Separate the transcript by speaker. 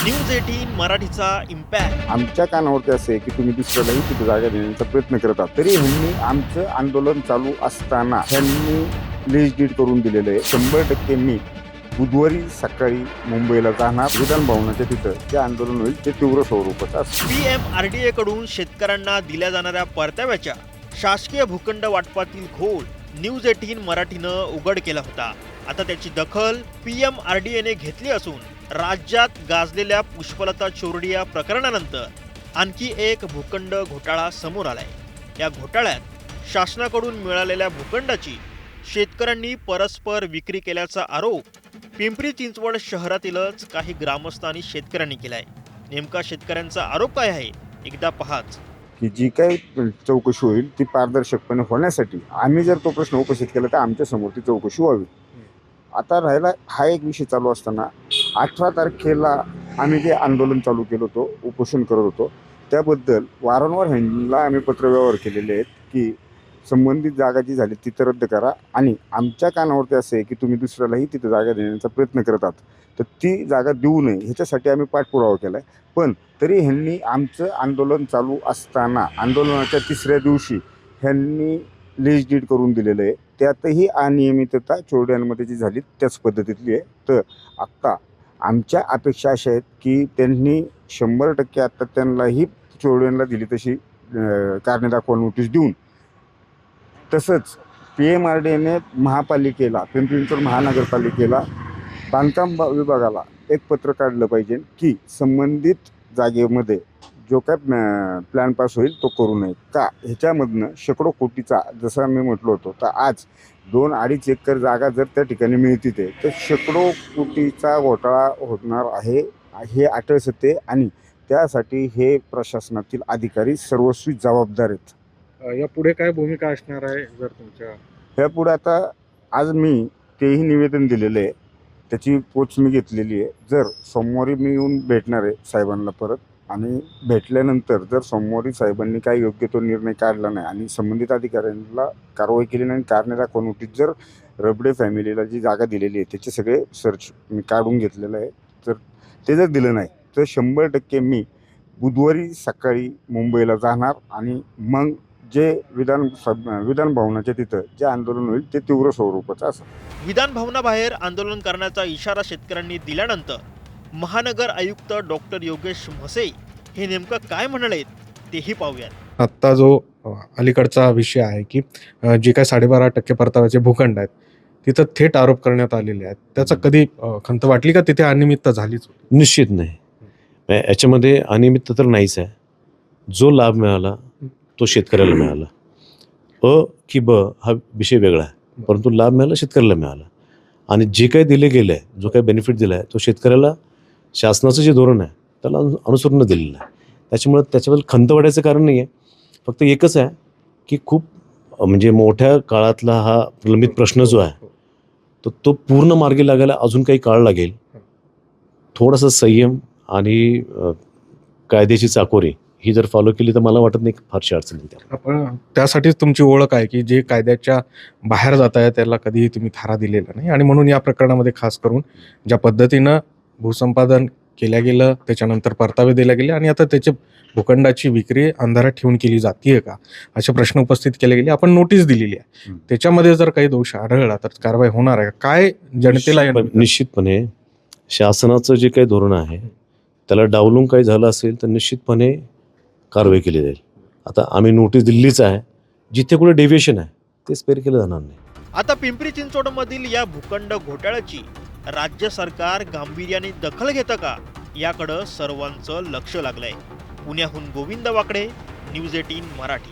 Speaker 1: News 18 मराठीचा impact.
Speaker 2: आमच्या कानावरती असं आहे की तुम्ही दुसऱ्यालाही तिथे जागा देण्याचा प्रयत्न करत आहात, तरी ह्यांनी आमचं आंदोलन चालू असताना ह्यांनी लीज डीड करून दिलेलं आहे. 100% मी बुधवारी सकाळी मुंबईला जाणार. विधान भवनाच्या तिथं जे आंदोलन होईल ते तीव्र स्वरूपाचं असेल.
Speaker 1: PMRDA कडून शेतकऱ्यांना दिल्या जाणाऱ्या परताव्याच्या शासकीय भूखंड वाटपातील घोळ न्यूज 18 मराठीनं उघड केला होता. आता त्याची दखल PMRDA ने घेतली असून राज्यात गाजलेल्या पुष्पलता चोरडिया प्रकरणानंतर आणखी एक भूखंड घोटाळा समोर आलाय. या घोटाळ्यात शासनाकडून मिळालेल्या भूखंडाची शेतकऱ्यांनी परस्पर विक्री केल्याचा आरोप पिंपरी चिंचवड शहरातीलच काही ग्रामस्थ आणि शेतकऱ्यांनी केलाय. नेमका शेतकऱ्यांचा आरोप काय आहे एकदा पहाच.
Speaker 2: की जी काही चौकशी होईल ती पारदर्शकपणे होण्यासाठी आम्ही जर तो प्रश्न उपस्थित केला तर आमच्या समोर ती चौकशी व्हावी. आता राहिला हा एक विषय चालू असताना 18 तारखेला आम्ही जे आंदोलन चालू केलं होतो, उपोषण करत होतो, त्याबद्दल वारंवार ह्यांना आम्ही पत्रव्यवहार केलेले आहेत की संबंधित जागा जी झाली ती तर रद्द करा. आणि आमच्या कानावरती असं आहे की तुम्ही दुसऱ्यालाही तिथे जागा देण्याचा प्रयत्न करत आहात, तर ती जागा देऊ नये ह्याच्यासाठी आम्ही पाठपुरावा केला आहे. पण तरी ह्यांनी आमचं आंदोलन चालू असताना आंदोलनाच्या 3ऱ्या दिवशी ह्यांनी लीज डीड करून दिलेलं आहे. त्यातही अनियमितता चोरड्यांमध्ये जी झाली त्याच पद्धतीतली आहे. तर आत्ता आमच्या अपेक्षा अशा आहेत की त्यांनी 100% आत्ता त्यांनाही चोरड्यांना दिली तशी कारणे दाखवा नोटीस देऊन, तसंच PMRDA ने महापालिकेला, पिंपरी चिंचवड महानगरपालिकेला, बांधकाम विभागाला एक पत्र काढलं पाहिजे की संबंधित जागेमध्ये जो काय प्लॅन पास होईल तो करू नये. का ह्याच्यामधनं शेकडो कोटीचा, जसं मी म्हटलो होतो, तर आज 2-2.5 एकर जागा जर त्या ठिकाणी मिळते तर शेकडो कोटीचा घोटाळा होणार आहे हे आठळ सत्य. आणि त्यासाठी हे प्रशासनातील अधिकारी सर्वस्वी जबाबदार आहेत.
Speaker 3: यापुढे काय भूमिका असणार आहे जर तुमच्या?
Speaker 2: ह्यापुढे आता आज मी तेही निवेदन दिलेलं आहे, त्याची पोच मी घेतलेली आहे. जर सोमवारी मी येऊन भेटणार आहे साहेबांना परत, आणि भेटल्यानंतर जर सोमवारी साहेबांनी काही योग्य तो निर्णय काढला नाही आणि संबंधित अधिकाऱ्यांना कारवाई केली नाही, कारणे दाखवा नोटीस जर रबडे फॅमिलीला जी जागा दिलेली आहे त्याचे सगळे सर्च मी काढून घेतलेलं आहे, तर ते जर दिलं नाही तर 100% मी बुधवारी सकाळी मुंबईला जाणार. आणि मग जे विधान भवनाच्या तिथं जे आंदोलन होईल ते तीव्र स्वरूपाचं असेल.
Speaker 1: विधान भवनाबाहेर आंदोलन करण्याचा इशारा शेतकऱ्यांनी दिल्यानंतर महानगर आयुक्त डॉक्टर योगेश म्हसे हे नेमकं काय म्हणाले तेही पाहूयात.
Speaker 3: आत्ता जो अलीकडचा विषय आहे की जे काय 12.5% परताव्याचे भूखंड आहेत तिथं थेट आरोप करण्यात आलेले आहेत, त्याचा कधी खंत वाटली का तिथे अनियमितता झालीच?
Speaker 4: निश्चित नाही, याच्यामध्ये अनियमितता तर नाहीच आहे. जो लाभ मिळाला तो शेतकऱ्याला मिळाला. की ब हा विषय वेगळा आहे, परंतु लाभ मिळाला शेतकऱ्याला मिळाला. आणि जे काही दिले गेलं आहे, जो काही बेनिफिट दिला आहे तो शेतकऱ्याला शासनाचं जे धोरण आहे त्याला अनुसरून दिलेलं आहे. त्याच्यामुळे त्याच्याबद्दल खंत वाटायचं कारण नाही आहे. फक्त एकच आहे की खूप म्हणजे मोठ्या काळातला हा प्रलंबित प्रश्न जो आहे तो पूर्ण मार्गी लागायला अजून काही काळ लागेल. थोडासा संयम आणि कायद्याची चाकोरी ही जर फॉलो केली तर मला वाटत नाही फारशी अडचण येते.
Speaker 3: आपण त्यासाठीच तुमची ओळख आहे की जे कायद्याच्या बाहेर जात आहे त्याला कधीही तुम्ही थारा दिलेला नाही. आणि म्हणून या प्रकरणामध्ये खास करून ज्या पद्धतीनं भूसंपादन केल्या गेलं, त्याच्यानंतर परतावे दिले गेले आणि आता त्याचे भूखंडाची विक्री अंधारात ठेवून केली जाते का असे प्रश्न उपस्थित केले गेले. आपण नोटीस दिलेली आहे, त्याच्यामध्ये जर काही दोष आढळला तर कारवाई होणार आहे काय जनतेला?
Speaker 4: निश्चितपणे शासनाचं जे काही धोरण आहे त्याला डावलून काही झालं असेल तर निश्चितपणे कारवाई केली जाईल. आता आम्ही नोटीस दिल्लीच आहे, जिथे कुठे डेव्हिएशन आहे ते स्पेअर केलं जाणार नाही.
Speaker 1: आता पिंपरी चिंचवडमधील या भूखंड घोटाळ्याची राज्य सरकार गांभीर्याने दखल घेतं का याकडं सर्वांचं लक्ष लागलंय. पुण्याहून गोविंद वाकडे, न्यूज 18 मराठी.